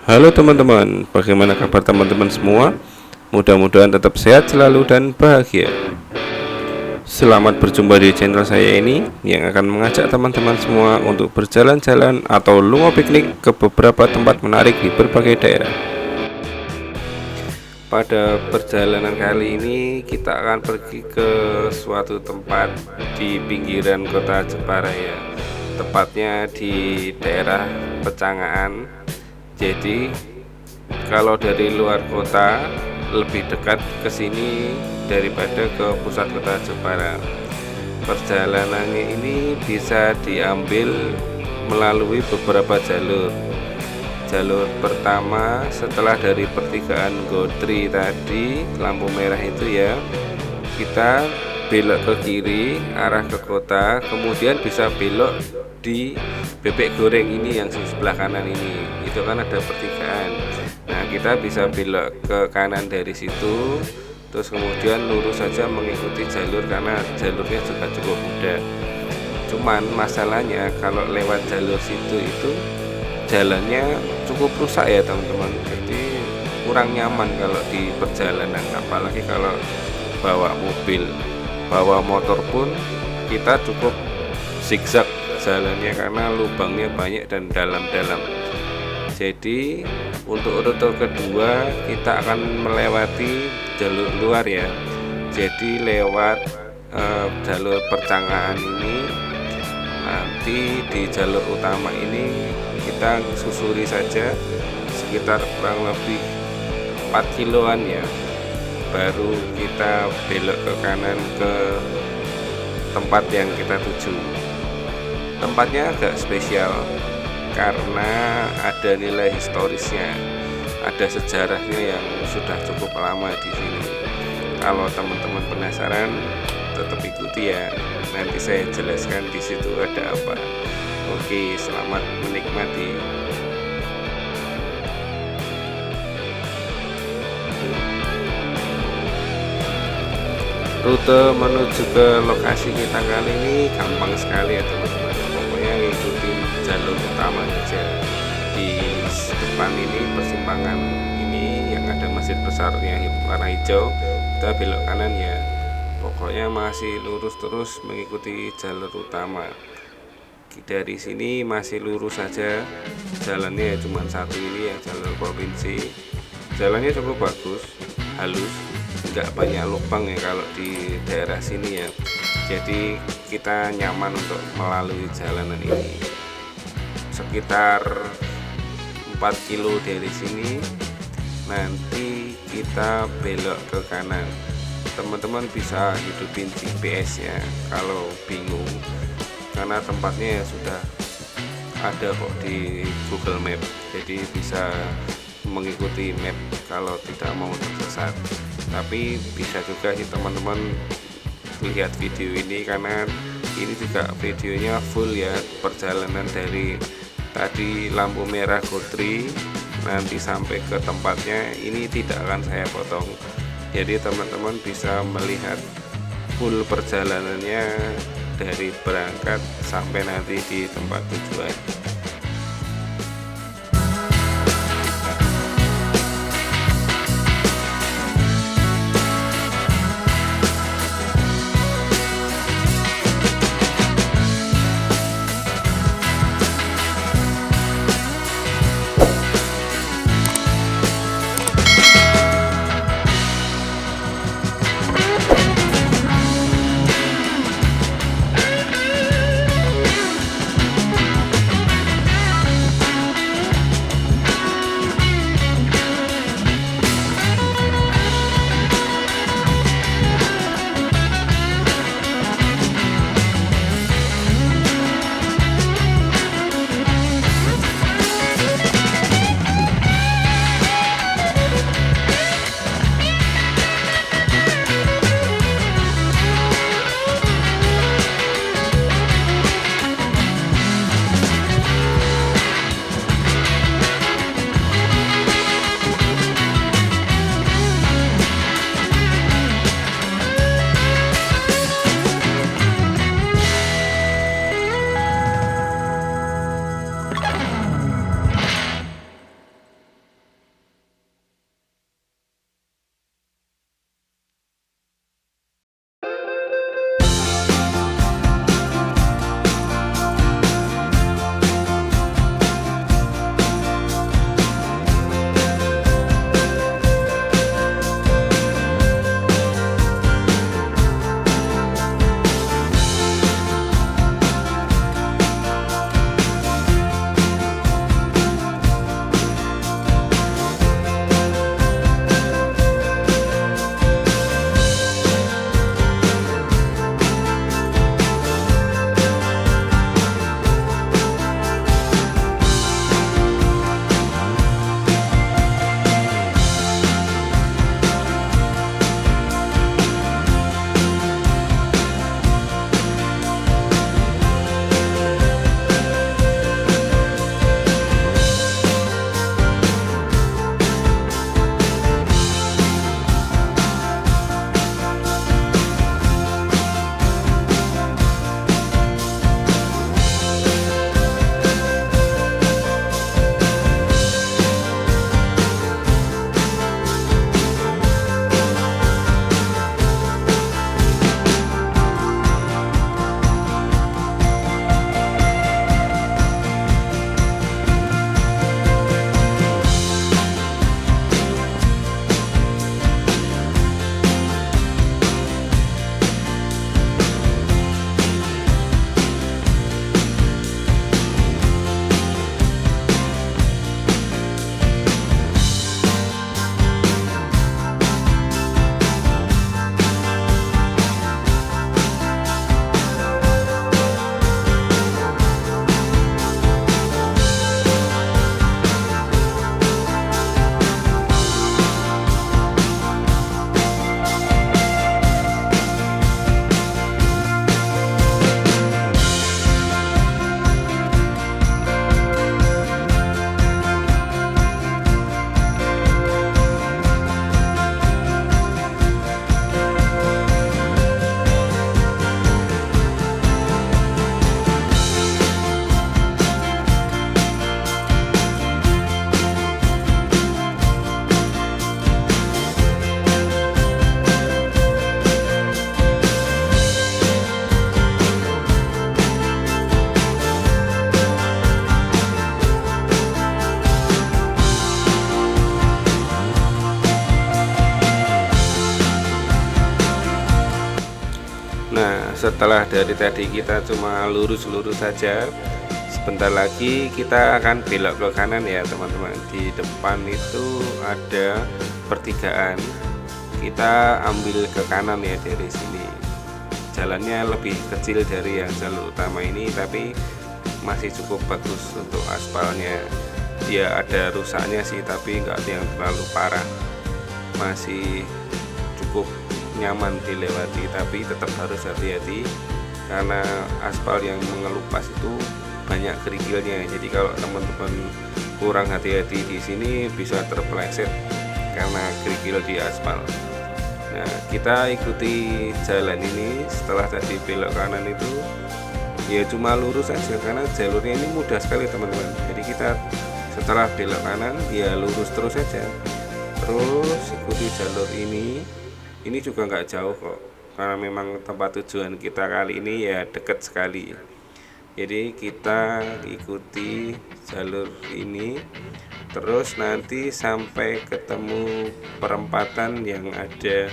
Halo teman-teman, bagaimana kabar teman-teman semua? Mudah-mudahan tetap sehat selalu dan bahagia. Selamat berjumpa di channel saya ini yang akan mengajak teman-teman semua untuk berjalan-jalan atau lungo piknik ke beberapa tempat menarik di berbagai daerah. Pada perjalanan kali ini kita akan pergi ke suatu tempat di pinggiran kota Jepara ya, tepatnya di daerah Pecangaan. Jadi kalau dari luar kota lebih dekat ke sini daripada ke pusat kota Jepara. Perjalanannya ini bisa diambil melalui beberapa jalur. Jalur pertama setelah dari pertigaan Gotri tadi, lampu merah itu ya, kita belok ke kiri arah ke kota, kemudian bisa belok di bebek goreng ini yang di sebelah kanan ini. Itu kan ada pertigaan. Nah, kita bisa belok ke kanan dari situ, terus kemudian lurus saja mengikuti jalur karena jalurnya juga cukup mudah. Cuman masalahnya kalau lewat jalur situ itu jalannya cukup rusak ya teman-teman. Jadi kurang nyaman kalau di perjalanan, apalagi kalau bawa mobil. Bawa motor pun kita cukup zigzag jalannya karena lubangnya banyak dan dalam-dalam. Jadi untuk rute kedua kita akan melewati jalur luar ya. Jadi lewat jalur Percangaan ini, nanti di jalur utama ini kita susuri saja sekitar kurang lebih 4 kiloan ya, baru kita belok ke kanan ke tempat yang kita tuju. Tempatnya agak spesial karena ada nilai historisnya, ada sejarahnya yang sudah cukup lama di sini. Kalau teman-teman penasaran, tetap ikuti ya. Nanti saya jelaskan di situ ada apa. Oke, selamat menikmati. Rute menuju ke lokasi kita kali ini gampang sekali ya teman-teman. Pokoknya ngikutin jalur utama saja. Di depan ini persimpangan ini yang ada masjid besarnya warna hijau, kita belok kanan ya. Pokoknya masih lurus terus mengikuti jalur utama. Dari sini masih lurus saja, jalannya cuma satu ini ya, jalur provinsi. Jalannya cukup bagus, halus, nggak banyak lubang ya kalau di daerah sini ya. Jadi kita nyaman untuk melalui jalanan ini. Sekitar 4 kilo dari sini nanti kita belok ke kanan. Teman-teman bisa hidupin GPS ya kalau bingung, karena tempatnya sudah ada kok di Google Map. Jadi bisa mengikuti map kalau tidak mau tersesat. Tapi bisa juga sih teman-teman lihat video ini, karena ini juga videonya full ya, perjalanan dari tadi lampu merah Gotri nanti sampai ke tempatnya ini tidak akan saya potong. Jadi teman-teman bisa melihat full perjalanannya dari berangkat sampai nanti di tempat tujuan. setelah dari tadi kita cuma lurus-lurus saja, sebentar lagi kita akan belok ke kanan ya teman-teman. Di depan itu ada pertigaan, kita ambil ke kanan ya dari sini. Jalannya lebih kecil dari yang jalur utama ini, tapi masih cukup bagus untuk aspalnya. Dia ada rusaknya sih, tapi nggak yang terlalu parah, masih cukup nyaman dilewati. Tapi tetap harus hati-hati karena aspal yang mengelupas itu banyak kerikilnya. Jadi kalau teman-teman kurang hati-hati di sini bisa terpeleset karena kerikil di aspal. Nah, kita ikuti jalan ini. Setelah tadi belok kanan itu ya cuma lurus saja karena jalurnya ini mudah sekali teman-teman. Jadi kita setelah belok kanan ya lurus terus saja, terus ikuti jalur ini juga nggak jauh kok, karena memang tempat tujuan kita kali ini ya deket sekali. Jadi kita ikuti jalur ini terus nanti sampai ketemu perempatan yang ada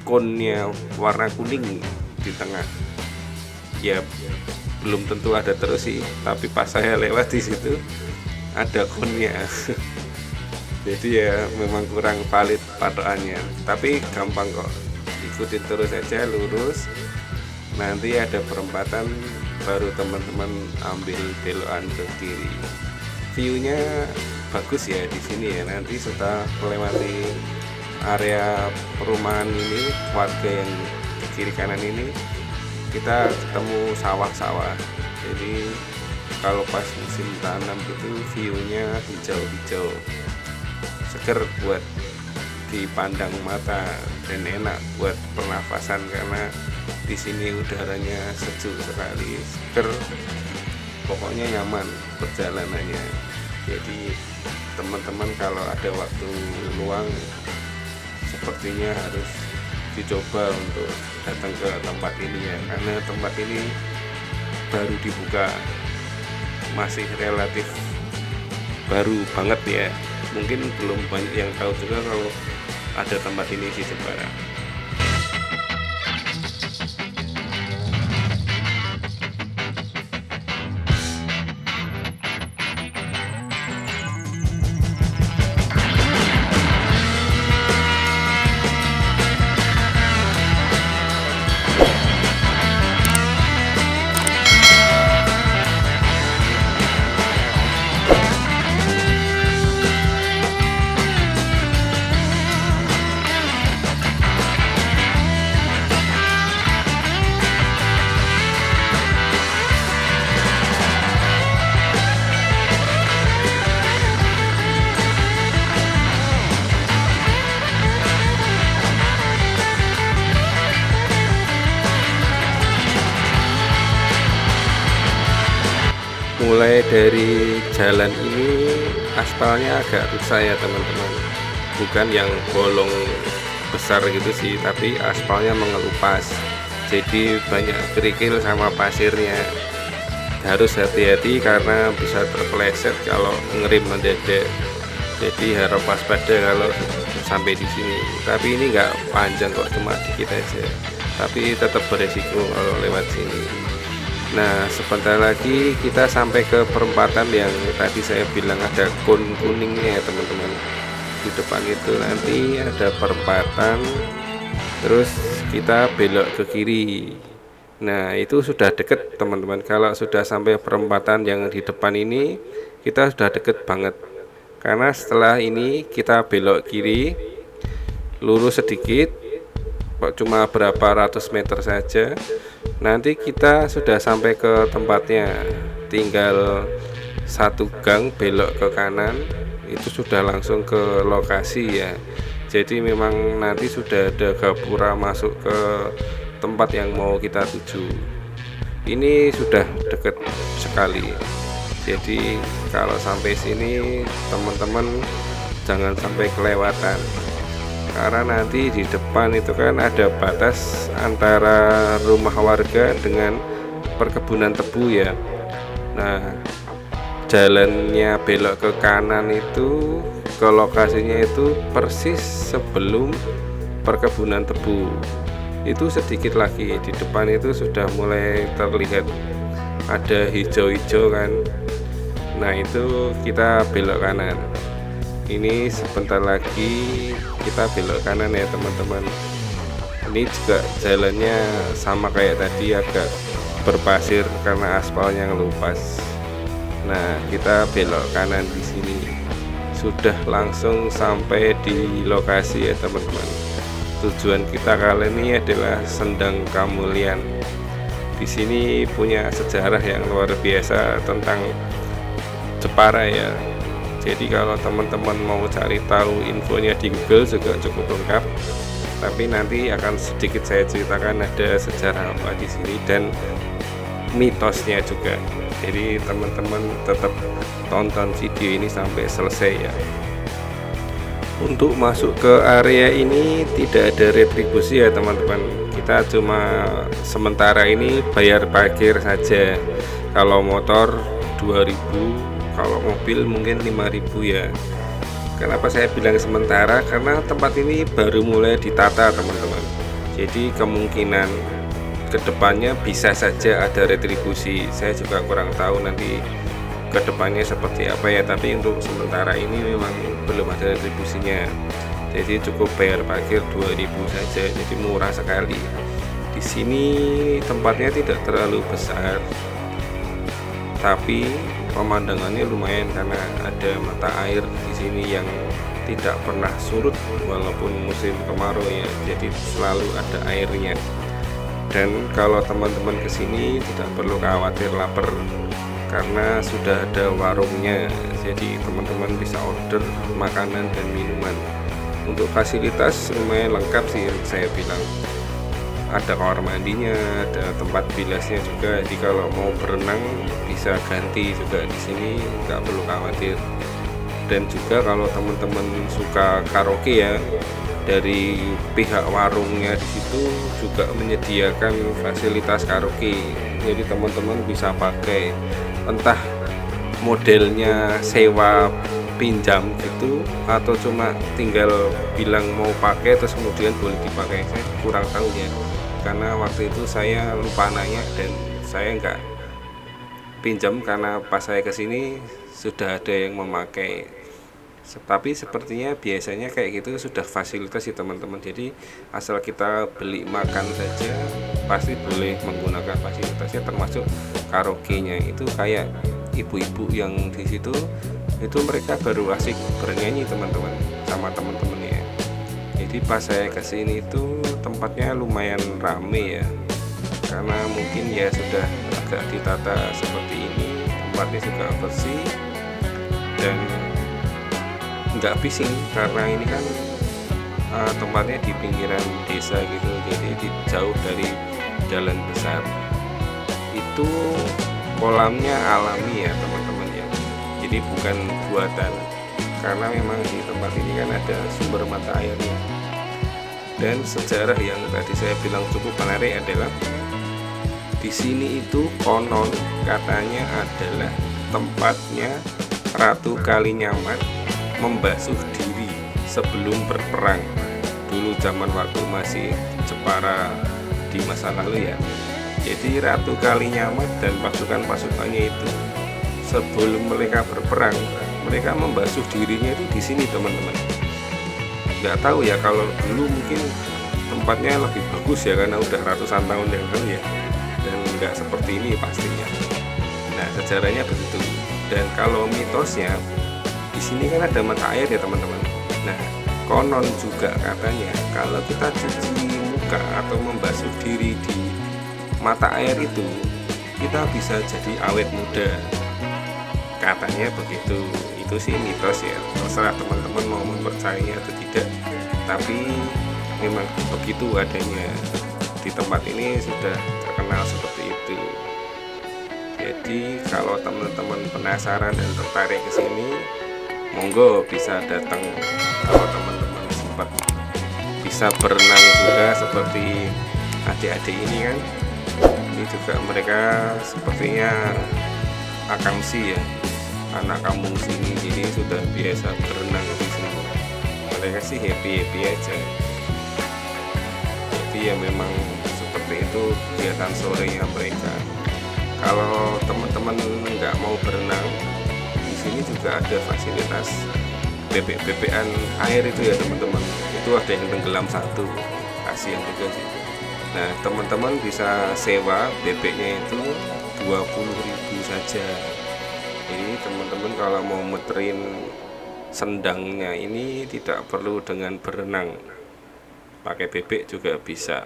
konnya warna kuning di tengah. Ya belum tentu ada terus sih, tapi pas saya lewat di situ ada konnya. Jadi ya memang kurang valid patokannya, tapi gampang kok, ikutin terus aja lurus. Nanti ada perempatan baru teman-teman ambil belokan ke kiri. Viewnya bagus ya di sini ya. Nanti setelah melewati area perumahan ini, warga yang di kiri kanan ini, kita ketemu sawah-sawah. Jadi kalau pas musim tanam itu viewnya hijau-hijau, seger buat dipandang mata dan enak buat pernafasan karena di sini udaranya sejuk sekali, seger, pokoknya nyaman perjalanannya. Jadi teman-teman kalau ada waktu luang sepertinya harus dicoba untuk datang ke tempat ini ya, karena tempat ini baru dibuka, masih relatif baru banget ya. Mungkin belum banyak yang tahu juga kalau ada tempat ini di Jepara. Mulai dari jalan ini aspalnya agak rusak ya teman-teman, bukan yang bolong besar gitu sih, tapi aspalnya mengelupas, jadi banyak kerikil sama pasirnya. Harus hati-hati karena bisa terpeleset kalau ngerem mendadak. Jadi harap waspada kalau sampai di sini. Tapi ini nggak panjang kok, cuma dikit aja, tapi tetap beresiko kalau lewat sini. Nah, sebentar lagi kita sampai ke perempatan yang tadi saya bilang ada kon kuningnya ya teman-teman. Di depan itu nanti ada perempatan, terus kita belok ke kiri. Nah, itu sudah deket teman-teman. Kalau sudah sampai perempatan yang di depan ini, kita sudah deket banget. Karena setelah ini kita belok kiri, lurus sedikit, cuma berapa ratus meter saja, nanti kita sudah sampai ke tempatnya. Tinggal satu gang belok ke kanan, itu sudah langsung ke lokasi ya. Jadi memang nanti sudah ada gapura masuk ke tempat yang mau kita tuju. Ini sudah deket sekali. Jadi kalau sampai sini teman-teman jangan sampai kelewatan, karena nanti di depan itu kan ada batas antara rumah warga dengan perkebunan tebu ya. Nah, jalannya belok ke kanan itu ke lokasinya itu persis sebelum perkebunan tebu. itu sedikit lagi di depan itu sudah mulai terlihat ada hijau-hijau kan. Nah itu kita belok kanan. Ini sebentar lagi kita belok kanan ya teman-teman. Ini juga jalannya sama kayak tadi, agak berpasir karena aspalnya ngelupas. Nah kita belok kanan di sini. Sudah langsung sampai di lokasi ya teman-teman. Tujuan kita kali ini adalah Sendang Kamulyan. Di sini punya sejarah yang luar biasa tentang Jepara ya. Jadi kalau teman-teman mau cari tahu infonya di Google juga cukup lengkap. Tapi nanti akan sedikit saya ceritakan ada sejarah apa di sini dan mitosnya juga. Jadi teman-teman tetap tonton video ini sampai selesai ya. Untuk masuk ke area ini tidak ada retribusi ya teman-teman. Kita cuma sementara ini bayar parkir saja. Kalau motor 2000, kalau mobil mungkin 5000 ya. Kenapa saya bilang sementara? Karena tempat ini baru mulai ditata teman-teman. Jadi kemungkinan kedepannya bisa saja ada retribusi. Saya juga kurang tahu nanti kedepannya seperti apa ya. Tapi untuk sementara ini memang belum ada retribusinya. Jadi cukup bayar parkir 2000 saja. Jadi murah sekali. Di sini tempatnya tidak terlalu besar, tapi pemandangannya lumayan karena ada mata air di sini yang tidak pernah surut walaupun musim kemarau ya. Jadi selalu ada airnya. Dan kalau teman-teman kesini tidak perlu khawatir lapar karena sudah ada warungnya. Jadi teman-teman bisa order makanan dan minuman. Untuk fasilitas lumayan lengkap sih saya bilang. Ada kamar mandinya, ada tempat bilasnya juga. Jadi kalau mau berenang bisa ganti juga di sini, nggak perlu khawatir. Dan juga kalau teman-teman suka karaoke ya, dari pihak warungnya di situ juga menyediakan fasilitas karaoke. Jadi teman-teman bisa pakai entah modelnya sewa pinjam gitu atau cuma tinggal bilang mau pakai terus kemudian boleh dipakai. Saya kurang tahu ya, karena waktu itu saya lupa nanya dan saya nggak pinjam karena pas saya kesini sudah ada yang memakai. Tapi sepertinya biasanya kayak gitu sudah fasilitas sih teman-teman. Jadi asal kita beli makan saja pasti boleh menggunakan fasilitasnya, termasuk karaoke-nya. Itu kayak ibu-ibu yang di situ itu mereka baru asik bernyanyi teman-teman sama teman-temannya. Jadi pas saya kesini itu tempatnya lumayan rame ya, karena mungkin ya sudah agak ditata seperti ini. Tempatnya juga bersih dan nggak bising karena ini kan tempatnya di pinggiran desa gitu, jadi jauh dari jalan besar. Itu kolamnya alami ya teman-teman ya, jadi bukan buatan, karena memang di tempat ini kan ada sumber mata airnya. Dan sejarah yang tadi saya bilang cukup menarik adalah di sini itu konon katanya adalah tempatnya Ratu Kalinyamat membasuh diri sebelum berperang dulu zaman waktu masih Jepara di masa lalu ya. Jadi Ratu Kalinyamat dan pasukan-pasukannya itu sebelum mereka berperang mereka membasuh dirinya itu di sini teman-teman. Nggak tahu ya, kalau dulu mungkin tempatnya lebih bagus ya karena udah ratusan tahun yang lalu ya, dan nggak seperti ini pastinya. Nah sejarahnya begitu. Dan kalau mitosnya di sini kan ada mata air ya teman-teman. Nah, konon juga katanya kalau kita cuci muka atau membasuh diri di mata air itu, kita bisa jadi awet muda. Katanya begitu. Itu sih mitos ya. Terserah teman-teman mau mempercayainya atau tidak. Tapi memang begitu adanya. Di tempat ini sudah terkenal seperti itu. Jadi kalau teman-teman penasaran dan tertarik ke sini, monggo bisa datang. Kalau teman-teman sempat bisa berenang juga seperti adik-adik ini kan, ini juga mereka sepertinya akamsi ya, anak kampung sini, jadi sudah biasa berenang di sini. Mereka sih happy aja. Jadi Jadi ya memang seperti itu kegiatan sorenya mereka. Kalau teman-teman nggak mau berenang, di sini juga ada fasilitas bebek-bebekan air itu ya teman-teman. Itu ada yang tenggelam satu, kasihan juga sih. Nah teman-teman bisa sewa bebeknya itu 20.000 saja. Jadi teman-teman kalau mau muterin sendangnya ini tidak perlu dengan berenang, pakai bebek juga bisa.